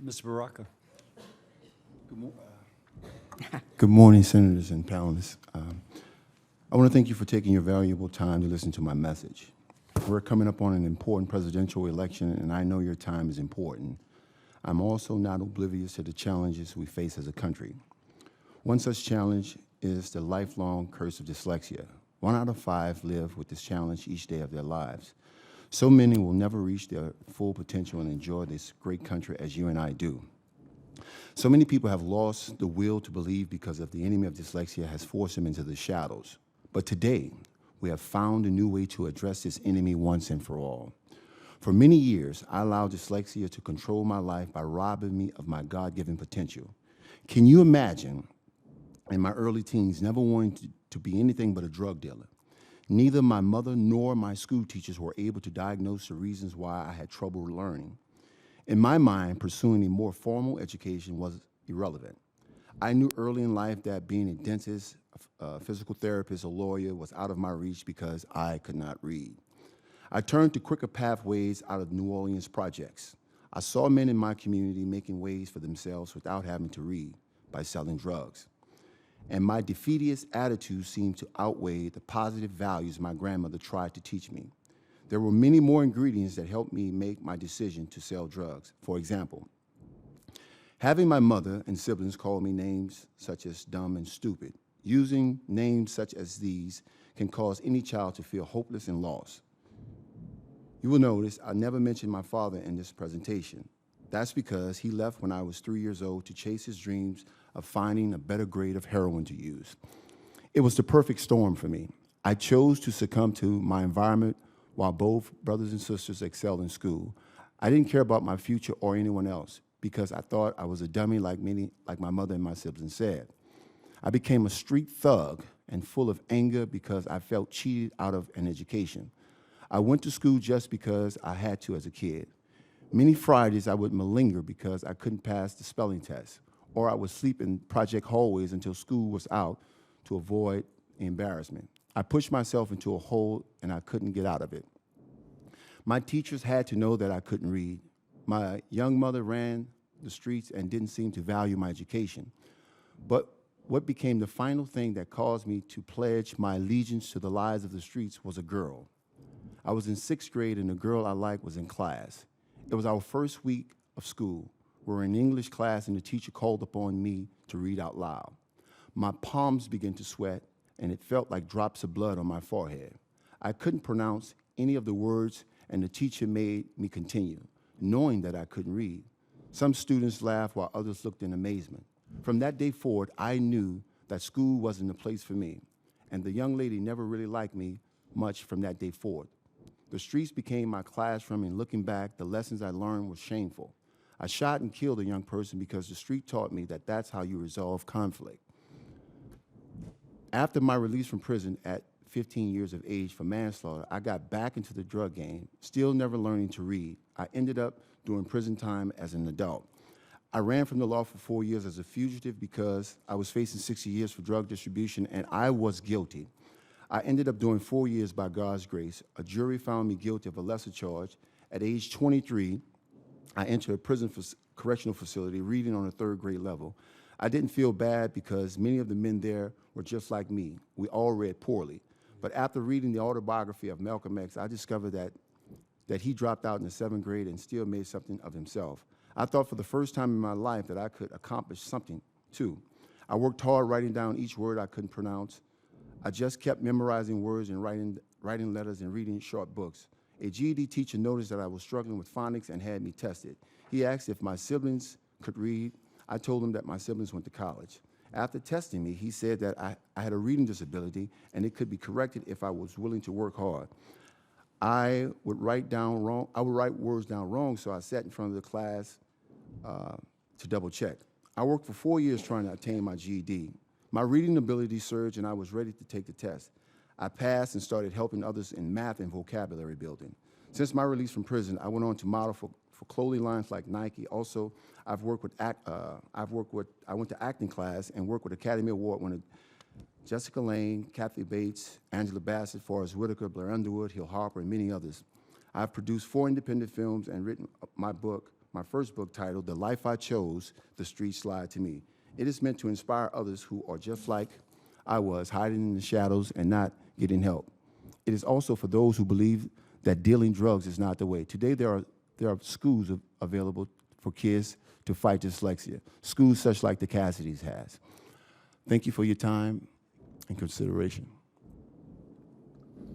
Mr. Baraka. Good morning, senators and panelists. I want to thank you for taking your valuable time to listen to my message. We're coming up on an important presidential election, and I know your time is important. I'm also not oblivious to the challenges we face as a country. One such challenge is the lifelong curse of dyslexia. 1 out of 5 live with this challenge each day of their lives. So many will never reach their full potential and enjoy this great country as you and I do. So many people have lost the will to believe because of the enemy of dyslexia has forced them into the shadows. But today, we have found a new way to address this enemy once and for all. For many years, I allowed dyslexia to control my life by robbing me of my God-given potential. Can you imagine, in my early teens, never wanting to be anything but a drug dealer? Neither my mother nor my school teachers were able to diagnose the reasons why I had trouble learning. In my mind, pursuing a more formal education was irrelevant. I knew early in life that being a dentist, a physical therapist, a lawyer was out of my reach because I could not read. I turned to quicker pathways out of New Orleans projects. I saw men in my community making ways for themselves without having to read by selling drugs. And my defeatist attitude seemed to outweigh the positive values my grandmother tried to teach me. There were many more ingredients that helped me make my decision to sell drugs. For example, having my mother and siblings call me names such as dumb and stupid. Using names such as these can cause any child to feel hopeless and lost. You will notice I never mentioned my father in this presentation. That's because he left when I was 3 years old to chase his dreams of finding a better grade of heroin to use. It was the perfect storm for me. I chose to succumb to my environment while both brothers and sisters excelled in school. I didn't care about my future or anyone else because I thought I was a dummy like my mother and my siblings said. I became a street thug and full of anger because I felt cheated out of an education. I went to school just because I had to as a kid. Many Fridays I would malinger because I couldn't pass the spelling test, or I would sleep in project hallways until school was out to avoid embarrassment. I pushed myself into a hole and I couldn't get out of it. My teachers had to know that I couldn't read. My young mother ran the streets and didn't seem to value my education. But what became the final thing that caused me to pledge my allegiance to the lies of the streets was a girl. I was in 6th grade and the girl I liked was in class. It was our first week of school. We were in English class and the teacher called upon me to read out loud. My palms began to sweat and it felt like drops of blood on my forehead. I couldn't pronounce any of the words and the teacher made me continue, knowing that I couldn't read. Some students laughed while others looked in amazement. From that day forward, I knew that school wasn't the place for me, and the young lady never really liked me much from that day forward. The streets became my classroom, and looking back, the lessons I learned were shameful. I shot and killed a young person because the street taught me that that's how you resolve conflict. After my release from prison at 15 years of age for manslaughter, I got back into the drug game, still never learning to read. I ended up doing prison time as an adult. I ran from the law for 4 years as a fugitive because I was facing 60 years for drug distribution and I was guilty. I ended up doing 4 years by God's grace. A jury found me guilty of a lesser charge. At age 23, I entered a prison correctional facility reading on a 3rd grade level. I didn't feel bad because many of the men there were just like me. We all read poorly. But after reading the autobiography of Malcolm X, I discovered that he dropped out in the 7th grade and still made something of himself. I thought for the first time in my life that I could accomplish something too. I worked hard writing down each word I couldn't pronounce. I just kept memorizing words and writing letters and reading short books. A GED teacher noticed that I was struggling with phonics and had me tested. He asked if my siblings could read. I told him that my siblings went to college. After testing me, he said that I had a reading disability and it could be corrected if I was willing to work hard. I would write words down wrong, so I sat in front of the class to double check. I worked for 4 years trying to attain my GED. My reading ability surged and I was ready to take the test. I passed and started helping others in math and vocabulary building. Since my release from prison, I went on to model for clothing lines like Nike. Also, I went to acting class and worked with Academy Award winner Jessica Lange, Kathy Bates, Angela Bassett, Forrest Whitaker, Blair Underwood, Hill Harper, and many others. I've produced 4 independent films and written my book, my first book titled The Life I Chose, The Streets Lied to Me. It is meant to inspire others who are just like I was, hiding in the shadows and not getting help. It is also for those who believe that dealing drugs is not the way. Today, there are schools available for kids to fight dyslexia, schools such like the Cassidys has. Thank you for your time and consideration.